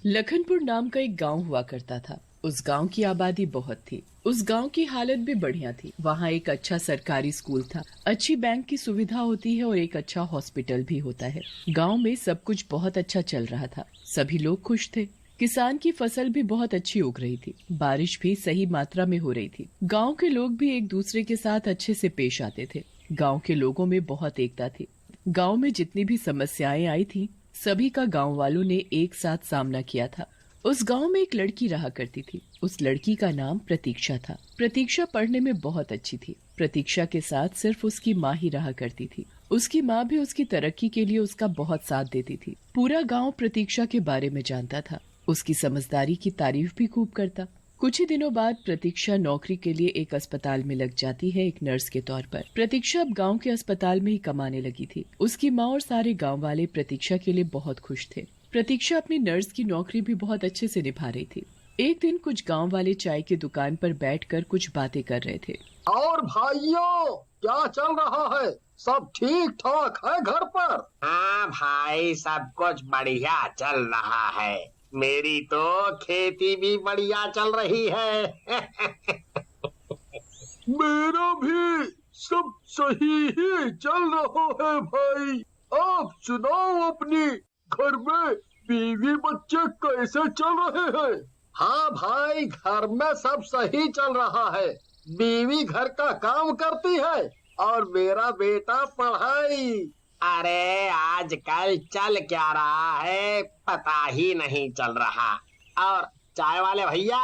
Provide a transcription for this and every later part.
लखनपुर नाम का एक गांव हुआ करता था। उस गांव की आबादी बहुत थी। उस गांव की हालत भी बढ़िया थी। वहाँ एक अच्छा सरकारी स्कूल था, अच्छी बैंक की सुविधा होती है और एक अच्छा हॉस्पिटल भी होता है। गांव में सब कुछ बहुत अच्छा चल रहा था। सभी लोग खुश थे। किसान की फसल भी बहुत अच्छी उग रही थी। बारिश भी सही मात्रा में हो रही थी। गांव के लोग भी एक दूसरे के साथ अच्छे से पेश आते थे। गांव के लोगों में बहुत एकता थी। गांव में जितनी भी समस्याएं आई थी, सभी का गांव वालों ने एक साथ सामना किया था। उस गांव में एक लड़की रहा करती थी। उस लड़की का नाम प्रतीक्षा था। प्रतीक्षा पढ़ने में बहुत अच्छी थी। प्रतीक्षा के साथ सिर्फ उसकी माँ ही रहा करती थी। उसकी माँ भी उसकी तरक्की के लिए उसका बहुत साथ देती थी। पूरा गांव प्रतीक्षा के बारे में जानता था। उसकी समझदारी की तारीफ भी खूब करता। कुछ ही दिनों बाद प्रतीक्षा नौकरी के लिए एक अस्पताल में लग जाती है, एक नर्स के तौर पर। प्रतीक्षा अब गांव के अस्पताल में ही कमाने लगी थी। उसकी माँ और सारे गांव वाले प्रतीक्षा के लिए बहुत खुश थे। प्रतीक्षा अपनी नर्स की नौकरी भी बहुत अच्छे से निभा रही थी। एक दिन कुछ गांव वाले चाय की दुकान पर बैठकर कुछ बातें कर रहे थे। और भाइयों, क्या चल रहा है? सब ठीक ठाक है घर पर? हाँ भाई, सब कुछ बढ़िया चल रहा है। मेरी तो खेती भी बढ़िया चल रही है। मेरा भी सब सही ही चल रहा है भाई। आप सुनाओ, अपनी घर में बीवी बच्चे कैसे चल रहे हैं? हाँ भाई, घर में सब सही चल रहा है। बीवी घर का काम करती है और मेरा बेटा पढ़ाई। अरे आजकल चल क्या रहा है पता ही नहीं चल रहा। और चाय वाले भैया,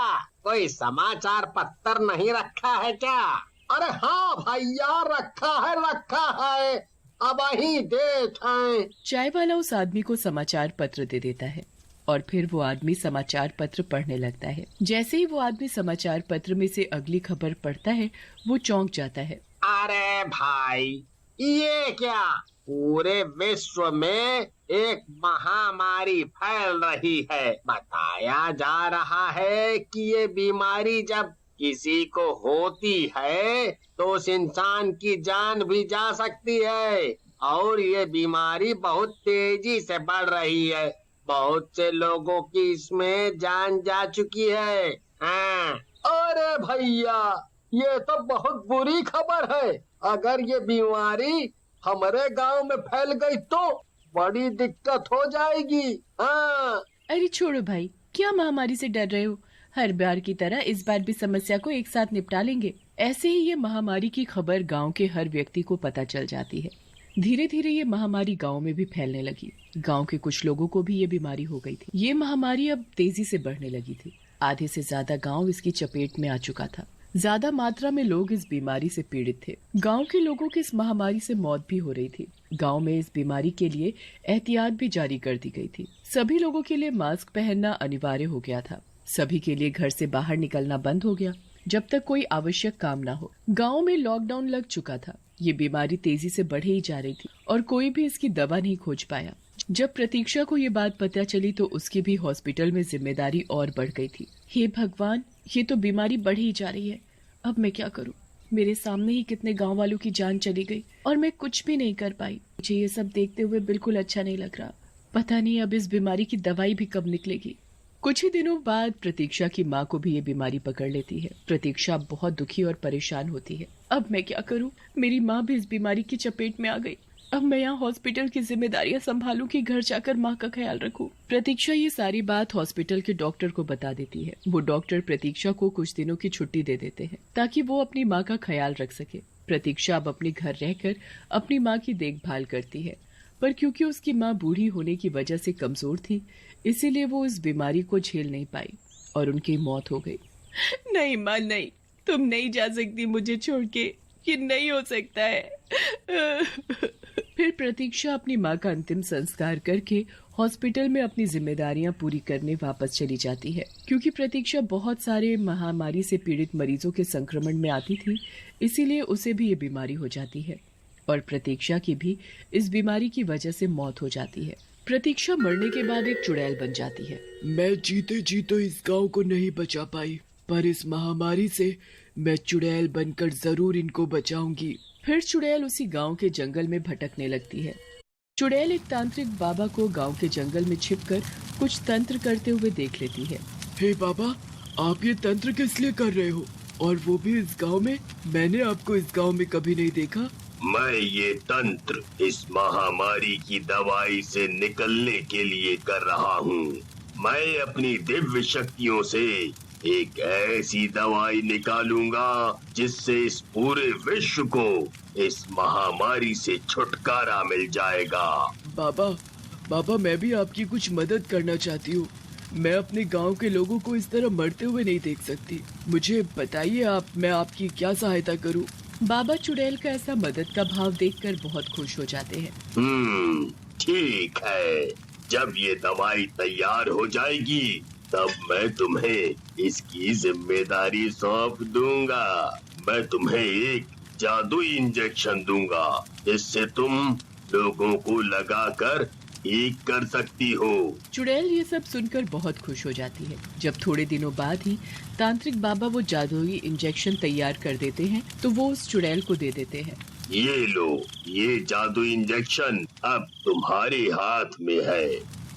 कोई समाचार पत्र नहीं रखा है क्या? अरे हाँ भैया, रखा है। अब ही डेट है। चाय वाला उस आदमी को समाचार पत्र दे देता है और फिर वो आदमी समाचार पत्र पढ़ने लगता है। जैसे ही वो आदमी समाचार पत्र में से अगली खबर पढ़ता है, वो चौंक जाता है। अरे भाई, ये क्या? पूरे विश्व में एक महामारी फैल रही है। बताया जा रहा है कि ये बीमारी जब किसी को होती है तो उस इंसान की जान भी जा सकती है। और ये बीमारी बहुत तेजी से बढ़ रही है। बहुत से लोगों की इसमें जान जा चुकी है। हाँ। अरे भैया, ये तो बहुत बुरी खबर है। अगर ये बीमारी हमारे गांव में फैल गई तो बड़ी दिक्कत हो जाएगी। हाँ। अरे छोड़ो भाई, क्या महामारी से डर रहे हो? हर बार की तरह इस बार भी समस्या को एक साथ निपटा लेंगे। ऐसे ही ये महामारी की खबर गांव के हर व्यक्ति को पता चल जाती है। धीरे धीरे ये महामारी गांव में भी फैलने लगी। गांव के कुछ लोगों को भी ये बीमारी हो गई थी। ये महामारी अब तेजी से बढ़ने लगी थी। आधे से ज्यादा गांव इसकी चपेट में आ चुका था। ज्यादा मात्रा में लोग इस बीमारी से पीड़ित थे। गांव के लोगों की इस महामारी से मौत भी हो रही थी। गांव में इस बीमारी के लिए एहतियात भी जारी कर दी गई थी। सभी लोगों के लिए मास्क पहनना अनिवार्य हो गया था। सभी के लिए घर से बाहर निकलना बंद हो गया जब तक कोई आवश्यक काम न हो। गांव में लॉकडाउन लग चुका था। ये बीमारी तेजी से बढ़े ही जा रही थी और कोई भी इसकी दवा नहीं खोज पाया। जब प्रतीक्षा को ये बात पता चली तो उसकी भी हॉस्पिटल में जिम्मेदारी और बढ़ गई थी। हे भगवान, ये तो बीमारी बढ़ ही जा रही है। अब मैं क्या करूं? मेरे सामने ही कितने गांव वालों की जान चली गई और मैं कुछ भी नहीं कर पाई। मुझे ये सब देखते हुए बिल्कुल अच्छा नहीं लग रहा। पता नहीं अब इस बीमारी की दवाई भी कब निकलेगी। कुछ ही दिनों बाद प्रतीक्षा की माँ को भी ये बीमारी पकड़ लेती है। प्रतीक्षा बहुत दुखी और परेशान होती है। अब मैं क्या करूं? मेरी माँ भी इस बीमारी की चपेट में आ गई। अब मैं यहाँ हॉस्पिटल की जिम्मेदारियां संभालूं कि घर जाकर माँ का ख्याल रखूं। प्रतीक्षा ये सारी बात हॉस्पिटल के डॉक्टर को बता देती है। वो डॉक्टर प्रतीक्षा को कुछ दिनों की छुट्टी दे देते हैं ताकि वो अपनी माँ का ख्याल रख सके। प्रतीक्षा अब अपने घर रहकर अपनी माँ की देखभाल करती है, पर क्योंकि उसकी माँ बूढ़ी होने की वजह से कमजोर थी, इसीलिए वो इस बीमारी को झेल नहीं पाई और उनकी मौत हो गई। नहीं माँ, नहीं, तुम नहीं जा सकती मुझे छोड़ के। ये नहीं हो सकता है। फिर प्रतीक्षा अपनी माँ का अंतिम संस्कार करके हॉस्पिटल में अपनी जिम्मेदारियां पूरी करने वापस चली जाती है। क्योंकि प्रतीक्षा बहुत सारे महामारी से पीड़ित मरीजों के संक्रमण में आती थी, इसीलिए उसे भी ये बीमारी हो जाती है और प्रतीक्षा की भी इस बीमारी की वजह से मौत हो जाती है। प्रतीक्षा मरने के बाद एक चुड़ैल बन जाती है। मैं जीते जीते इस गांव को नहीं बचा पाई, पर इस महामारी से मैं चुड़ैल बनकर जरूर इनको बचाऊंगी। फिर चुड़ैल उसी गांव के जंगल में भटकने लगती है। चुड़ैल एक तांत्रिक बाबा को गांव के जंगल में छिपकर कुछ तंत्र करते हुए देख लेती है। हे बाबा, आप ये तंत्र किस लिए कर रहे हो, और वो भी इस गांव में? मैंने आपको इस गांव में कभी नहीं देखा। मैं ये तंत्र इस महामारी की दवाई से निकलने के लिए कर रहा हूँ। मैं अपनी दिव्य शक्तियों से एक ऐसी दवाई निकालूंगा जिससे इस पूरे विश्व को इस महामारी से छुटकारा मिल जाएगा। बाबा मैं भी आपकी कुछ मदद करना चाहती हूँ। मैं अपने गांव के लोगों को इस तरह मरते हुए नहीं देख सकती। मुझे बताइए मैं आपकी क्या सहायता करूँ? बाबा चुड़ैल का ऐसा मदद का भाव देखकर बहुत खुश हो जाते हैं। ठीक है, जब ये दवाई तैयार हो जाएगी तब मैं तुम्हें इसकी जिम्मेदारी सौंप दूंगा। मैं तुम्हें एक जादुई इंजेक्शन दूंगा जिससे तुम लोगों को लगाकर ठीक कर सकती हो। चुड़ैल ये सब सुनकर बहुत खुश हो जाती है। जब थोड़े दिनों बाद ही तांत्रिक बाबा वो जादुई इंजेक्शन तैयार कर देते हैं तो वो उस चुड़ैल को दे देते हैं। ये लो, ये जादुई इंजेक्शन अब तुम्हारे हाथ में है।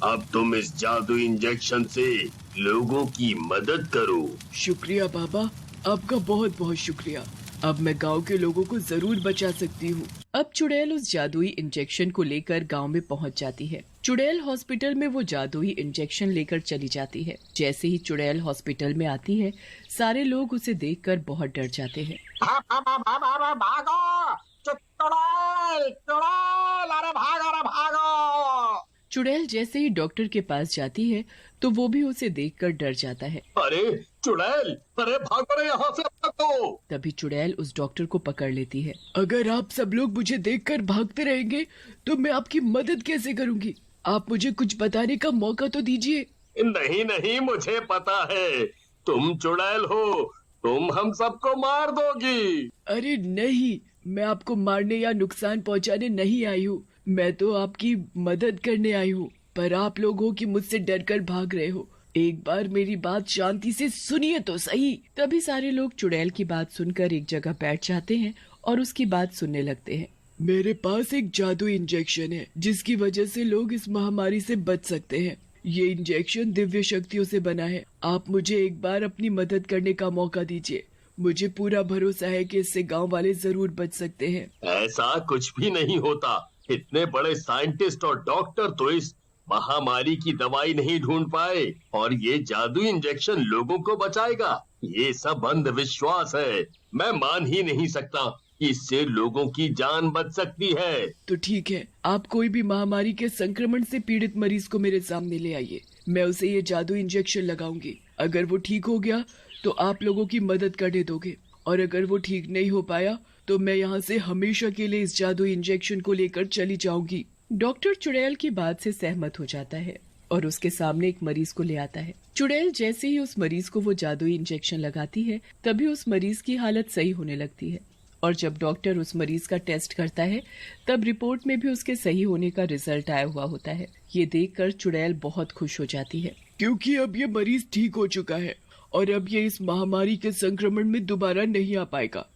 अब तुम इस जादुई इंजेक्शन से लोगों की मदद करो। शुक्रिया बाबा, आपका बहुत बहुत शुक्रिया। अब मैं गांव के लोगों को जरूर बचा सकती हूँ। अब चुड़ैल उस जादुई इंजेक्शन को लेकर गांव में पहुंच जाती है। चुड़ैल हॉस्पिटल में वो जादुई इंजेक्शन लेकर चली जाती है। जैसे ही चुड़ैल हॉस्पिटल में आती है, सारे लोग उसे देखकर बहुत डर जाते हैं। भागो चुड़ैल, चुड़ैल, अरे भागो। चुड़ैल जैसे ही डॉक्टर के पास जाती है तो वो भी उसे देखकर डर जाता है। अरे चुड़ैल, अरे भागो रे यहाँ से, भागो। तभी चुड़ैल उस डॉक्टर को पकड़ लेती है। अगर आप सब लोग मुझे देखकर भागते रहेंगे तो मैं आपकी मदद कैसे करूंगी? आप मुझे कुछ बताने का मौका तो दीजिए। नहीं, मुझे पता है तुम चुड़ैल हो, तुम हम सबको मार दोगी। अरे नहीं, मैं आपको मारने या नुकसान पहुंचाने नहीं आई हूँ। मैं तो आपकी मदद करने आई हूँ, पर आप लोग हो कि मुझसे डरकर भाग रहे हो। एक बार मेरी बात शांति से सुनिए तो सही। तभी सारे लोग चुड़ैल की बात सुनकर एक जगह बैठ जाते हैं और उसकी बात सुनने लगते हैं। मेरे पास एक जादुई इंजेक्शन है जिसकी वजह से लोग इस महामारी से बच सकते हैं। ये इंजेक्शन दिव्य शक्तियों से बना है। आप मुझे एक बार अपनी मदद करने का मौका दीजिए। मुझे पूरा भरोसा है कि इससे गांव वाले जरूर बच सकते हैं। ऐसा कुछ भी नहीं होता। इतने बड़े साइंटिस्ट और डॉक्टर तो इस महामारी की दवाई नहीं ढूंढ पाए, और ये जादुई इंजेक्शन लोगों को बचाएगा। ये सब अंधविश्वास है। मैं मान ही नहीं सकता कि इससे लोगों की जान बच सकती है। तो ठीक है, आप कोई भी महामारी के संक्रमण से पीड़ित मरीज को मेरे सामने ले आइए। मैं उसे ये जादुई इंजेक्शन लगाऊंगी। अगर वो ठीक हो गया तो आप लोगों की मदद करने दोगे, और अगर वो ठीक नहीं हो पाया तो मैं यहाँ से हमेशा के लिए इस जादुई इंजेक्शन को लेकर चली जाऊंगी। डॉक्टर चुड़ैल की बात से सहमत हो जाता है और उसके सामने एक मरीज को ले आता है। चुड़ैल जैसे ही उस मरीज को वो जादुई इंजेक्शन लगाती है तभी उस मरीज की हालत सही होने लगती है, और जब डॉक्टर उस मरीज का टेस्ट करता है तब रिपोर्ट में भी उसके सही होने का रिजल्ट आया हुआ होता है। ये देखकर चुड़ैल बहुत खुश हो जाती है, क्योंकि अब ये मरीज ठीक हो चुका है और अब ये इस महामारी के संक्रमण में दोबारा नहीं आ पाएगा।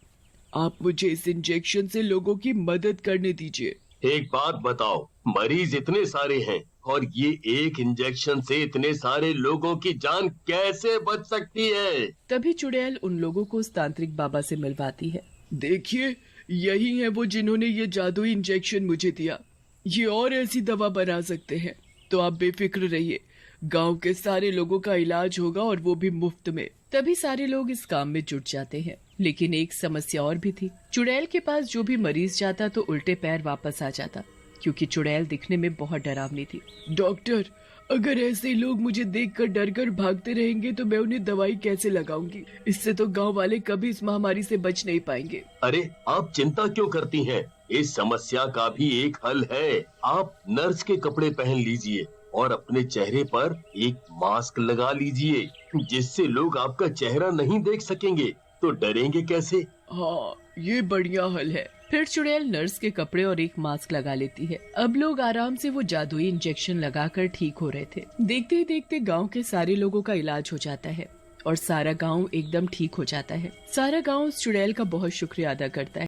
आप मुझे इस इंजेक्शन से लोगों की मदद करने दीजिए। एक बात बताओ, मरीज इतने सारे हैं और ये एक इंजेक्शन से इतने सारे लोगों की जान कैसे बच सकती है? तभी चुड़ैल उन लोगों को उस तांत्रिक बाबा से मिलवाती है। देखिए, यही है वो जिन्होंने ये जादुई इंजेक्शन मुझे दिया। ये और ऐसी दवा बना सकते हैं, तो आप बेफिक्र रहिए। गांव के सारे लोगों का इलाज होगा और वो भी मुफ्त में। तभी सारे लोग इस काम में जुट जाते हैं, लेकिन एक समस्या और भी थी। चुड़ैल के पास जो भी मरीज जाता तो उल्टे पैर वापस आ जाता, क्योंकि चुड़ैल दिखने में बहुत डरावनी थी। डॉक्टर, अगर ऐसे लोग मुझे देखकर डरकर भागते रहेंगे तो मैं उन्हें दवाई कैसे लगाऊंगी? इससे तो गांव वाले कभी इस महामारी से बच नहीं पाएंगे। अरे आप चिंता क्यों करती हैं? इस समस्या का भी एक हल है। आप नर्स के कपड़े पहन लीजिए और अपने चेहरे पर एक मास्क लगा लीजिए, जिससे लोग आपका चेहरा नहीं देख सकेंगे, तो डरेंगे कैसे? हाँ, ये बढ़िया हल है। फिर चुड़ैल नर्स के कपड़े और एक मास्क लगा लेती है। अब लोग आराम से वो जादुई इंजेक्शन लगाकर ठीक हो रहे थे। देखते ही देखते गांव के सारे लोगों का इलाज हो जाता है और सारा गांव एकदम ठीक हो जाता है। सारा गांव उस चुड़ैल का बहुत शुक्रिया अदा करता है।